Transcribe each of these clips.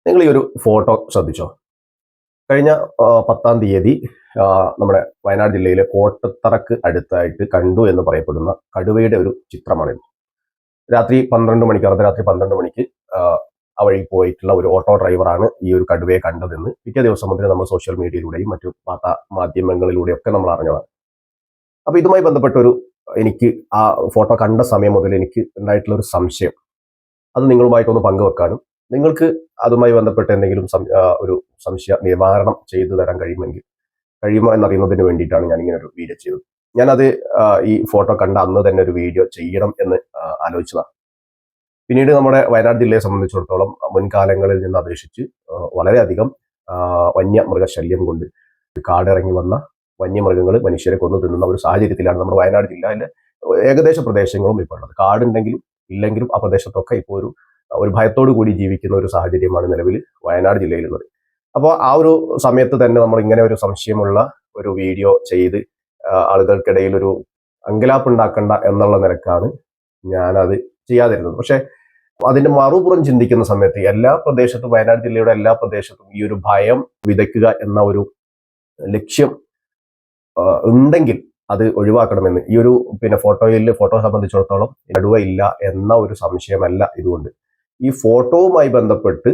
നിങ്ങൾ ഈ ഒരു ഫോട്ടോ ശ്രദ്ധിച്ചോ? കഴിഞ്ഞ 10-ാം തീയതി നമ്മുടെ വയനാട് ജില്ലയിലെ കോട്ടത്തറക്ക് അടുത്തായിട്ട് കണ്ടു എന്ന് പറയപ്പെടുന്ന കടുവയുടെ ഒരു ചിത്രമാണിത്. രാത്രി 12 മണിക്ക്, അർദ്ധരാത്രി 12 മണിക്ക് ആ വഴി പോയിട്ടുള്ള ഒരു ഓട്ടോ ഡ്രൈവറാണ് ഈ ഒരു കടുവയെ കണ്ടതെന്ന് പിറ്റേ ദിവസം മുതൽ നമ്മൾ സോഷ്യൽ മീഡിയയിലൂടെയും മറ്റു വാർത്താ മാധ്യമങ്ങളിലൂടെയൊക്കെ നമ്മൾ അറിഞ്ഞതാണ്. അപ്പോൾ ഇതുമായി ബന്ധപ്പെട്ടൊരു എനിക്ക് ആ ഫോട്ടോ കണ്ട സമയം മുതൽ എനിക്ക് ഉണ്ടായിട്ടുള്ള ഒരു സംശയം അത് നിങ്ങളുമായിട്ടൊന്ന് പങ്കുവെക്കാനും നിങ്ങൾക്ക് അതുമായി ബന്ധപ്പെട്ട് എന്തെങ്കിലും ഒരു സംശയ നിവാരണം ചെയ്തു തരാൻ കഴിയുമോ എന്നറിയുന്നതിന് വേണ്ടിയിട്ടാണ് ഞാൻ ഇങ്ങനെ ഒരു വീഡിയോ ചെയ്തത്. ഞാനത് ഈ ഫോട്ടോ കണ്ട അന്ന് തന്നെ ഒരു വീഡിയോ ചെയ്യണം എന്ന് ആലോചിച്ചതാണ്. പിന്നീട് നമ്മുടെ വയനാട് ജില്ലയെ സംബന്ധിച്ചിടത്തോളം മുൻകാലങ്ങളിൽ നിന്ന് അപേക്ഷിച്ച് വളരെയധികം വന്യമൃഗശല്യം കൊണ്ട് കാടിറങ്ങി വന്ന വന്യമൃഗങ്ങൾ മനുഷ്യരെ കൊന്നു തിന്നുന്ന ഒരു സാഹചര്യത്തിലാണ് നമ്മുടെ വയനാട് ജില്ലയിലെ ഏകദേശ പ്രദേശങ്ങളും ഇപ്പോൾ ഉള്ളത്. കാടുണ്ടെങ്കിലും ഇല്ലെങ്കിലും ആ പ്രദേശത്തൊക്കെ ഇപ്പോൾ ഒരു ഭയത്തോടു കൂടി ജീവിക്കുന്ന ഒരു സാഹചര്യമാണ് നിലവിൽ വയനാട് ജില്ലയിലുള്ളത്. അപ്പോൾ ആ ഒരു സമയത്ത് തന്നെ നമ്മൾ ഇങ്ങനെ ഒരു സംശയമുള്ള ഒരു വീഡിയോ ചെയ്ത് ആളുകൾക്കിടയിൽ ഒരു അങ്കലാപ്പ് ഉണ്ടാക്കണ്ട എന്നുള്ള നിലക്കാണ് ഞാനത് ചെയ്യാതിരുന്നത്. പക്ഷെ അതിന്റെ മറുപുറം ചിന്തിക്കുന്ന സമയത്ത് എല്ലാ പ്രദേശത്തും, വയനാട് ജില്ലയുടെ എല്ലാ പ്രദേശത്തും ഈ ഒരു ഭയം വിതയ്ക്കുക എന്ന ഒരു ലക്ഷ്യം ഉണ്ടെങ്കിൽ അത് ഒഴിവാക്കണമെന്ന് ഈ ഒരു ഫോട്ടോ സംബന്ധിച്ചിടത്തോളം കടുവ ഇല്ല എന്ന ഒരു സംശയമല്ല ഇതുകൊണ്ട്. ഈ ഫോട്ടോവുമായി ബന്ധപ്പെട്ട്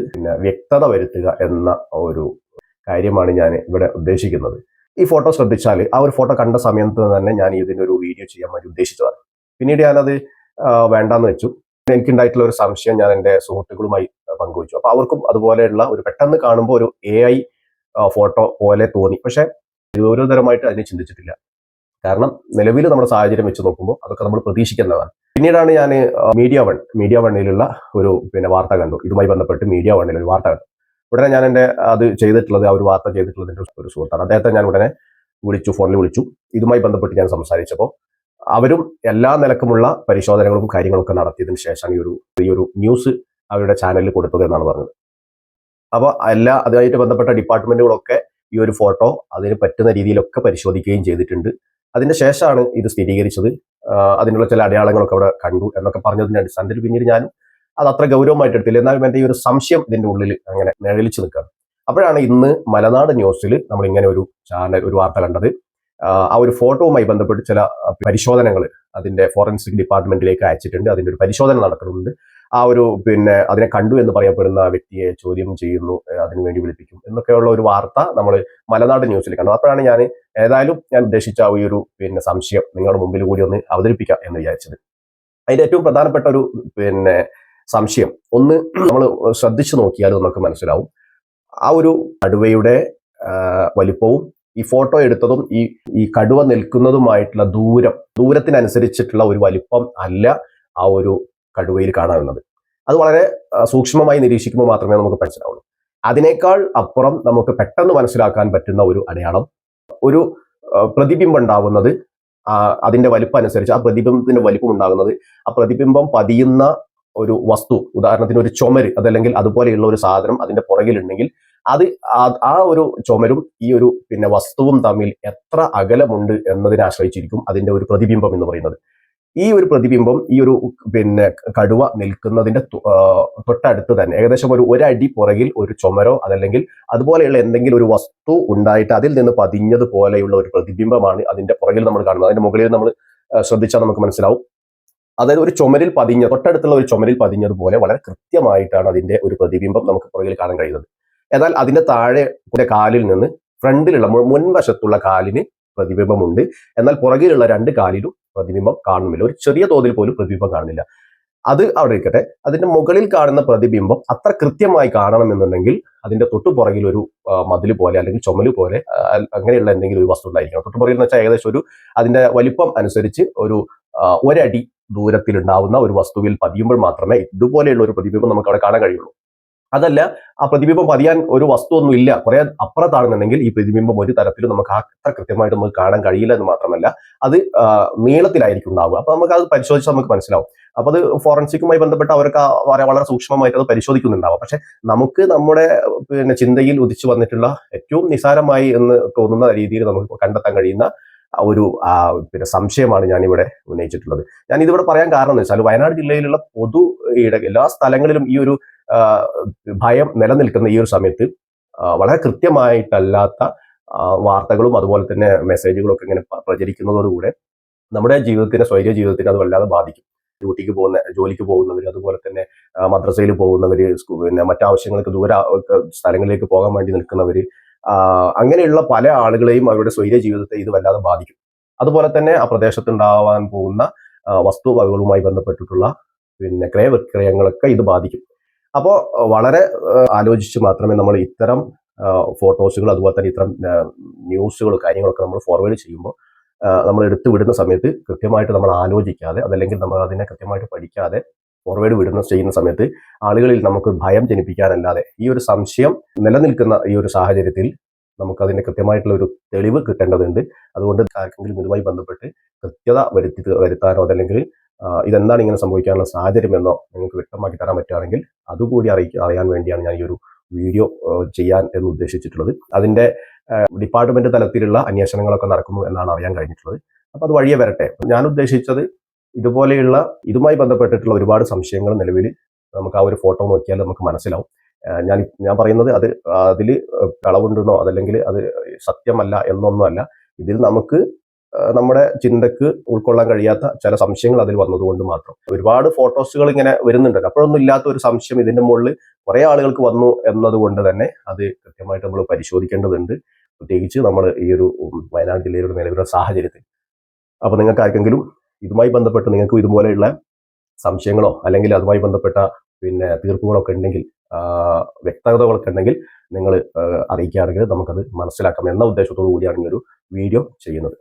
വ്യക്തത വരുത്തുക എന്ന ഒരു കാര്യമാണ് ഞാൻ ഇവിടെ ഉദ്ദേശിക്കുന്നത്. ഈ ഫോട്ടോ ശ്രദ്ധിച്ചാൽ ആ ഒരു ഫോട്ടോ കണ്ട സമയത്ത് തന്നെ ഞാൻ ഇതിനൊരു വീഡിയോ ചെയ്യാൻ വേണ്ടി ഉദ്ദേശിച്ചതാണ്. പിന്നീട് ഞാനത് വേണ്ടാന്ന് വെച്ചു. എനിക്കുണ്ടായിട്ടുള്ള ഒരു സംശയം ഞാൻ എൻ്റെ സുഹൃത്തുക്കളുമായി പങ്കുവച്ചു. അപ്പൊ അവർക്കും അതുപോലെയുള്ള ഒരു പെട്ടെന്ന് കാണുമ്പോൾ ഒരു AI ഫോട്ടോ പോലെ തോന്നി. പക്ഷെ ഗൗരവതരമായിട്ട് അതിനെ ചിന്തിച്ചിട്ടില്ല. കാരണം നിലവിൽ നമ്മുടെ സാഹചര്യം വെച്ച് നോക്കുമ്പോൾ അതൊക്കെ നമ്മൾ പ്രതീക്ഷിക്കുന്നതാണ്. പിന്നീടാണ് ഞാൻ മീഡിയ വണ്ണിലുള്ള ഒരു വാർത്ത കണ്ടു. ഇതുമായി ബന്ധപ്പെട്ട് മീഡിയ വണ്ണിൽ ഒരു വാർത്ത കണ്ടു. ഉടനെ ഞാൻ അത് ചെയ്തിട്ടുള്ളത്, ആ ഒരു വാർത്ത ചെയ്തിട്ടുള്ളത് എൻ്റെ ഒരു സുഹൃത്താണ്. അദ്ദേഹത്തെ ഞാൻ ഉടനെ ഫോണിൽ വിളിച്ചു. ഇതുമായി ബന്ധപ്പെട്ട് ഞാൻ സംസാരിച്ചപ്പോൾ അവരും എല്ലാ നിലക്കുമുള്ള പരിശോധനകളും കാര്യങ്ങളൊക്കെ നടത്തിയതിനു ശേഷമാണ് ഈ ഒരു ന്യൂസ് അവരുടെ ചാനലിൽ കൊടുത്തത് എന്നാണ് പറഞ്ഞത്. അപ്പോൾ അതുമായിട്ട് ബന്ധപ്പെട്ട ഡിപ്പാർട്ട്മെന്റുകളൊക്കെ ഈ ഒരു ഫോട്ടോ അതിന് പറ്റുന്ന രീതിയിലൊക്കെ പരിശോധിക്കുകയും ചെയ്തിട്ടുണ്ട്. അതിന്റെ ശേഷമാണ് ഇത് സ്ഥിരീകരിച്ചത്. അതിനുള്ള ചില അടയാളങ്ങളൊക്കെ അവിടെ കണ്ടു എന്നൊക്കെ പറഞ്ഞതിന്റെ അടിസ്ഥാനത്തിൽ പിന്നീട് ഞാൻ അത് അത്ര ഗൗരവമായിട്ട് എടുത്തില്ല. എന്നാലും എൻ്റെ ഈ ഒരു സംശയം ഇതിന്റെ ഉള്ളിൽ അങ്ങനെ നിഴലിച്ചു നിൽക്കുകയാണ്. അപ്പോഴാണ് ഇന്ന് മലനാട് ന്യൂസിൽ നമ്മൾ ഇങ്ങനെ ഒരു വാർത്ത കണ്ടത്. ആ ഒരു ഫോട്ടോവുമായി ബന്ധപ്പെട്ട് ചില പരിശോധനകൾ അതിന്റെ ഫോറൻസിക് ഡിപ്പാർട്ട്മെന്റിലേക്ക് അയച്ചിട്ടുണ്ട്. അതിന്റെ ഒരു പരിശോധന നടക്കുന്നുണ്ട്. ആ ഒരു അതിനെ കണ്ടു എന്ന് പറയപ്പെടുന്ന വ്യക്തിയെ ചോദ്യം ചെയ്യുന്നു, അതിനുവേണ്ടി വിളിപ്പിക്കും എന്നൊക്കെയുള്ള ഒരു വാർത്ത നമ്മൾ മലനാട് ന്യൂസിൽ കണ്ടു. അപ്പോഴാണ് ഞാൻ ഉദ്ദേശിച്ച ഈ ഒരു സംശയം നിങ്ങളുടെ മുമ്പിൽ കൂടി ഒന്ന് അവതരിപ്പിക്കാം എന്ന് വിചാരിച്ചത്. അതിന്റെ ഏറ്റവും പ്രധാനപ്പെട്ട ഒരു സംശയം ഒന്ന് നമ്മൾ ശ്രദ്ധിച്ചു നോക്കിയാലും നമുക്ക് മനസ്സിലാവും. ആ ഒരു കടുവയുടെ വലിപ്പവും ഈ ഫോട്ടോ എടുത്തതും ഈ കടുവ നിൽക്കുന്നതുമായിട്ടുള്ള ദൂരത്തിനനുസരിച്ചിട്ടുള്ള ഒരു വലിപ്പം അല്ല ആ ഒരു കടുവയിൽ കാണാവുന്നത്. അത് വളരെ സൂക്ഷ്മമായി നിരീക്ഷിക്കുമ്പോൾ മാത്രമേ നമുക്ക് മനസ്സിലാവുള്ളൂ. അതിനേക്കാൾ അപ്പുറം നമുക്ക് പെട്ടെന്ന് മനസ്സിലാക്കാൻ പറ്റുന്ന ഒരു അടയാളം, ഒരു പ്രതിബിംബം ഉണ്ടാവുന്നത് അതിന്റെ വലിപ്പം അനുസരിച്ച്, ആ പ്രതിബിംബത്തിന്റെ വലിപ്പം ഉണ്ടാകുന്നത് ആ പ്രതിബിംബം പതിയുന്ന ഒരു വസ്തു, ഉദാഹരണത്തിന് ഒരു ചുമര്, അതല്ലെങ്കിൽ അതുപോലെയുള്ള ഒരു സാധനം അതിന്റെ പുറകിലുണ്ടെങ്കിൽ അത് ആ ഒരു ചുമരും ഈ ഒരു വസ്തുവും തമ്മിൽ എത്ര അകലമുണ്ട് എന്നതിനെ ആശ്രയിച്ചിരിക്കും അതിന്റെ ഒരു പ്രതിബിംബം എന്ന് പറയുന്നത്. ഈ ഒരു പ്രതിബിംബം ഈ ഒരു കടുവ നിൽക്കുന്നതിന്റെ തൊട്ടടുത്ത് തന്നെ ഏകദേശം ഒരടി പുറകിൽ ഒരു ചുമരോ അതല്ലെങ്കിൽ അതുപോലെയുള്ള എന്തെങ്കിലും ഒരു വസ്തു ഉണ്ടായിട്ട് അതിൽ നിന്ന് പതിഞ്ഞതുപോലെയുള്ള ഒരു പ്രതിബിംബമാണ് അതിന്റെ പുറകിൽ നമ്മൾ കാണുന്നത്. അതിന്റെ മുകളിൽ നമ്മൾ ശ്രദ്ധിച്ചാൽ നമുക്ക് മനസ്സിലാവും. അതായത് ഒരു ചുമരിൽ തൊട്ടടുത്തുള്ള ഒരു ചുമരിൽ പതിഞ്ഞതുപോലെ വളരെ കൃത്യമായിട്ടാണ് അതിന്റെ ഒരു പ്രതിബിംബം നമുക്ക് പുറകിൽ കാണാൻ കഴിയുന്നത്. എന്നാൽ അതിന്റെ താഴെ കാലിൽ നിന്ന് ഫ്രണ്ടിലുള്ള മുൻവശത്തുള്ള കാലിന് പ്രതിബിംബമുണ്ട്. എന്നാൽ പുറകിലുള്ള 2 കാലിലും പ്രതിബിംബം കാണുന്നില്ല. ഒരു ചെറിയ തോതിൽ പോലും പ്രതിബിംബം കാണുന്നില്ല. അത് അവിടെ ഇരിക്കട്ടെ. അതിന്റെ മുകളിൽ കാണുന്ന പ്രതിബിംബം അത്ര കൃത്യമായി കാണണമെന്നുണ്ടെങ്കിൽ അതിന്റെ തൊട്ടുപുറകിൽ ഒരു മതില് പോലെ അല്ലെങ്കിൽ ചുമല് പോലെ അങ്ങനെയുള്ള എന്തെങ്കിലും ഒരു വസ്തു ഉണ്ടായിരിക്കണം. തൊട്ടുപുറകിൽ എന്ന് വെച്ചാൽ ഏകദേശം അതിന്റെ വലിപ്പം അനുസരിച്ച് ഒരടി ദൂരത്തിൽ ഉണ്ടാവുന്ന ഒരു വസ്തുവിൽ പതിയുമ്പോൾ മാത്രമേ ഇതുപോലെയുള്ള ഒരു പ്രതിബിംബം നമുക്ക് അവിടെ കാണാൻ കഴിയുള്ളൂ. അതല്ല, ആ പ്രതിബിംബം പതിയാൻ ഒരു വസ്തു ഒന്നും ഇല്ല, കുറെ അപ്പുറത്താണെന്നുണ്ടെങ്കിൽ ഈ പ്രതിബിംബം ഒരു തരത്തിലും നമുക്ക് അത്ര കൃത്യമായിട്ട് നമുക്ക് കാണാൻ കഴിയില്ല എന്ന് മാത്രമല്ല അത് നീളത്തിലായിരിക്കും ഉണ്ടാവുക. അപ്പൊ നമുക്ക് അത് പരിശോധിച്ചാൽ നമുക്ക് മനസ്സിലാവും. അപ്പൊ അത് ഫോറൻസിക്കുമായി ബന്ധപ്പെട്ട് അവർക്ക് വളരെ സൂക്ഷ്മമായിട്ട് അത് പരിശോധിക്കുന്നുണ്ടാവും. പക്ഷെ നമുക്ക് നമ്മുടെ ചിന്തയിൽ ഉദിച്ചു വന്നിട്ടുള്ള ഏറ്റവും നിസാരമായി എന്ന് തോന്നുന്ന രീതിയിൽ നമുക്ക് കണ്ടെത്താൻ കഴിയുന്ന ഒരു പിന്നെ സംശയമാണ് ഞാനിവിടെ ഉന്നയിച്ചിട്ടുള്ളത്. ഞാൻ ഇതിവിടെ പറയാൻ കാരണം എന്ന് വെച്ചാൽ വയനാട് ജില്ലയിലുള്ള എല്ലാ സ്ഥലങ്ങളിലും ഈ ഒരു ഭയം നിലനിൽക്കുന്ന ഈ ഒരു സമയത്ത് വളരെ കൃത്യമായിട്ടല്ലാത്ത വാർത്തകളും അതുപോലെ തന്നെ മെസ്സേജുകളും ഒക്കെ ഇങ്ങനെ പ്രചരിക്കുന്നതോടുകൂടെ നമ്മുടെ ജീവിതത്തിനെ, സ്വൈര്യ ജീവിതത്തിനെ അത് വല്ലാതെ ബാധിക്കും. ജോലിക്ക് പോകുന്നവർ, അതുപോലെ തന്നെ മദ്രസയിൽ പോകുന്നവര്, പിന്നെ മറ്റാവശ്യങ്ങൾക്ക് സ്ഥലങ്ങളിലേക്ക് പോകാൻ വേണ്ടി നിൽക്കുന്നവര്, അങ്ങനെയുള്ള പല ആളുകളെയും അവരുടെ സ്വൈര്യ ജീവിതത്തെ ഇത് വല്ലാതെ ബാധിക്കും. അതുപോലെ തന്നെ ആ പ്രദേശത്ത് ഉണ്ടാവാൻ പോകുന്ന വസ്തുവകകളുമായി ബന്ധപ്പെട്ടിട്ടുള്ള പിന്നെ ക്രയവിക്രയങ്ങളൊക്കെ ഇത് ബാധിക്കും. അപ്പോൾ വളരെ ആലോചിച്ച് മാത്രമേ നമ്മൾ ഇത്തരം ഫോട്ടോസുകൾ, അതുപോലെ തന്നെ ഇത്തരം ന്യൂസുകൾ, കാര്യങ്ങളൊക്കെ നമ്മൾ ഫോർവേഡ് ചെയ്യുമ്പോൾ നമ്മൾ എടുത്തു വിടുന്ന സമയത്ത് കൃത്യമായിട്ട് നമ്മൾ ആലോചിക്കാതെ, അതല്ലെങ്കിൽ നമ്മൾ അതിനെ കൃത്യമായിട്ട് പഠിക്കാതെ ഫോർവേഡ് ചെയ്യുന്ന സമയത്ത് ആളുകളിൽ നമുക്ക് ഭയം ജനിപ്പിക്കാനല്ലാതെ ഈ ഒരു സംശയം നിലനിൽക്കുന്ന ഈ ഒരു സാഹചര്യത്തിൽ നമുക്ക് അതിന്റെ കൃത്യമായിട്ടുള്ള ഒരു തെളിവ് കിട്ടേണ്ടതുണ്ട്. അതുകൊണ്ട് ആർക്കെങ്കിലും ഇതുമായി ബന്ധപ്പെട്ട് കൃത്യത വരുത്താനോ, അതല്ലെങ്കിൽ ഇതെന്താണ് ഇങ്ങനെ സംഭവിക്കാനുള്ള സാഹചര്യം എന്നോ നിങ്ങൾക്ക് വ്യക്തമാക്കി തരാൻ പറ്റുകയാണെങ്കിൽ അതുകൂടി അറിയാൻ വേണ്ടിയാണ് ഞാൻ ഈ ഒരു വീഡിയോ ചെയ്യാൻ എന്ന് ഉദ്ദേശിച്ചിട്ടുള്ളത്. അതിന്റെ ഡിപ്പാർട്ട്മെന്റ് തലത്തിലുള്ള അന്വേഷണങ്ങളൊക്കെ നടക്കുന്നു എന്നാണ് അറിയാൻ കഴിഞ്ഞിട്ടുള്ളത്. അപ്പൊ അത് വഴിയെ വരട്ടെ. ഞാൻ ഉദ്ദേശിച്ചത് ഇതുമായി ബന്ധപ്പെട്ടിട്ടുള്ള ഒരുപാട് സംശയങ്ങൾ നിലവിൽ നമുക്ക് ആ ഒരു ഫോട്ടോ നോക്കിയാൽ നമുക്ക് മനസ്സിലാവും. ഞാൻ പറയുന്നത് അതിൽ കളവുണ്ടെന്നോ അതല്ലെങ്കിൽ അത് സത്യമല്ല എന്നൊന്നുമല്ല. ഇതിൽ നമുക്ക് നമ്മുടെ ചിന്തക്ക് ഉൾക്കൊള്ളാൻ കഴിയാത്ത ചില സംശയങ്ങൾ അതിൽ വന്നതുകൊണ്ട് മാത്രം. ഒരുപാട് ഫോട്ടോസുകൾ ഇങ്ങനെ വരുന്നുണ്ടല്ലോ, അപ്പോഴൊന്നും ഇല്ലാത്ത ഒരു സംശയം ഇതിന്റെ മുകളിൽ കുറെ ആളുകൾക്ക് വന്നു എന്നതുകൊണ്ട് തന്നെ അത് കൃത്യമായിട്ട് നമ്മൾ പരിശോധിക്കേണ്ടതുണ്ട്. പ്രത്യേകിച്ച് നമ്മൾ ഈ ഒരു വയനാട് ജില്ലയിലുള്ള നിലവിലുള്ള സാഹചര്യത്തിൽ. അപ്പൊ നിങ്ങൾക്ക് ആർക്കെങ്കിലും ഇതുമായി ബന്ധപ്പെട്ട് നിങ്ങൾക്ക് ഇതുപോലെയുള്ള സംശയങ്ങളോ അല്ലെങ്കിൽ അതുമായി ബന്ധപ്പെട്ട പിന്നെ തീർപ്പുകളൊക്കെ ഉണ്ടെങ്കിൽ, വ്യക്തതകളൊക്കെ ഉണ്ടെങ്കിൽ നിങ്ങൾ അറിയിക്കുകയാണെങ്കിൽ നമുക്കത് മനസ്സിലാക്കാം എന്ന ഉദ്ദേശത്തോടു കൂടിയാണ് ഈ ഒരു വീഡിയോ ചെയ്യുന്നത്.